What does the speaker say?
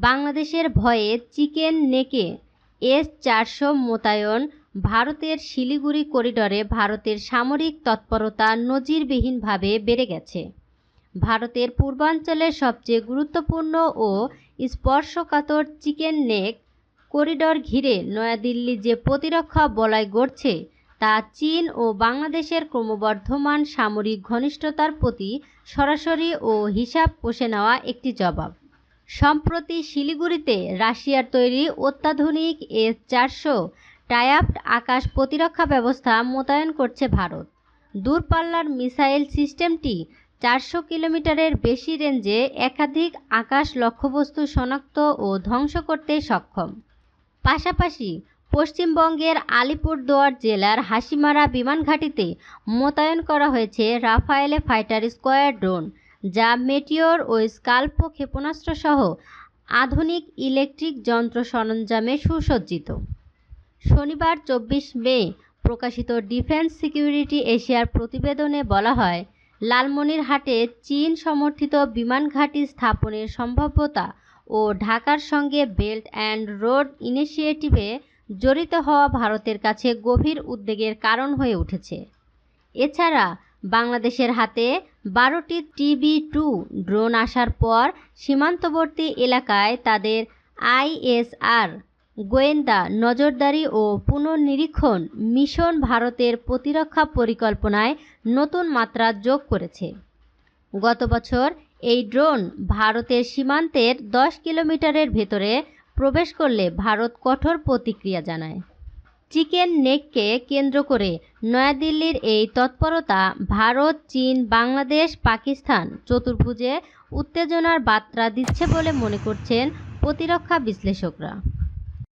বাংলাদেশের ভয়ে চিকেন নেকে S-400 মোতায়েন। ভারতের শিলিগুড়ি করিডরে ভারতের সামরিক তৎপরতা নজিরবিহীনভাবে বেড়ে গেছে। ভারতের পূর্বাঞ্চলের সবচেয়ে গুরুত্বপূর্ণ ও স্পর্শকাতর চিকেন নেক করিডর ঘিরে নয়াদিল্লি যে প্রতিরক্ষা বলয় গড়ছে তা চীন ও বাংলাদেশের ক্রমবর্ধমান সামরিক ঘনিষ্ঠতার প্রতি সরাসরি ও হিসাব কষে নেওয়া একটি জবাব। সম্প্রতি শিলিগুড়িতে রাশিয়ার তৈরি অত্যাধুনিক S-400 টায়াপ্ট আকাশ প্রতিরক্ষা ব্যবস্থা মোতায়েন করছে ভারত। দূরপাল্লার মিসাইল সিস্টেমটি 400 কিলোমিটারের বেশি রেঞ্জে একাধিক আকাশ লক্ষ্যবস্তু শনাক্ত ও ধ্বংস করতে সক্ষম। পাশাপাশি পশ্চিমবঙ্গের আলিপুরদুয়ার জেলার হাসিমারা বিমানঘাঁটিতে মোতায়েন করা হয়েছে রাফায়েল ফাইটার স্কোয়াড্রন, যা মেটিওর ও স্কালপ ক্ষেপণাস্ত্র সহ আধুনিক ইলেকট্রিক যন্ত্র সরঞ্জামে সুসজ্জিত। শনিবার 24 মে প্রকাশিত ডিফেন্স সিকিউরিটি এশিয়ার প্রতিবেদনে বলা হয়, লালমনিরহাটে চীন সমর্থিত বিমান ঘাঁটি স্থাপনের সম্ভাব্যতা ও ঢাকার সঙ্গে বেল্ট অ্যান্ড রোড ইনিশিয়েটিভে জড়িত হওয়া ভারতের কাছে গভীর উদ্বেগের কারণ হয়ে উঠেছে। এছাড়া বাংলাদেশের হাতে 12টি TB2 ড্রোন আসার পর সীমান্তবর্তী এলাকায় তাদের ISR গোয়েন্দা নজরদারি ও পুনর্নিরীক্ষণ মিশন ভারতের প্রতিরক্ষা পরিকল্পনায় নতুন মাত্রা যোগ করেছে। গত বছর এই ড্রোন ভারতের সীমান্তের 10 কিলোমিটারের ভেতরে প্রবেশ করলে ভারত কঠোর প্রতিক্রিয়া জানায়। চিকেন নেককে কেন্দ্র করে নয়াদিল্লির এই তৎপরতা ভারত, চীন, বাংলাদেশ, পাকিস্তান চতুর্ভুজে উত্তেজনার বার্তা দিচ্ছে বলে মনে করছেন প্রতিরক্ষা বিশ্লেষকরা।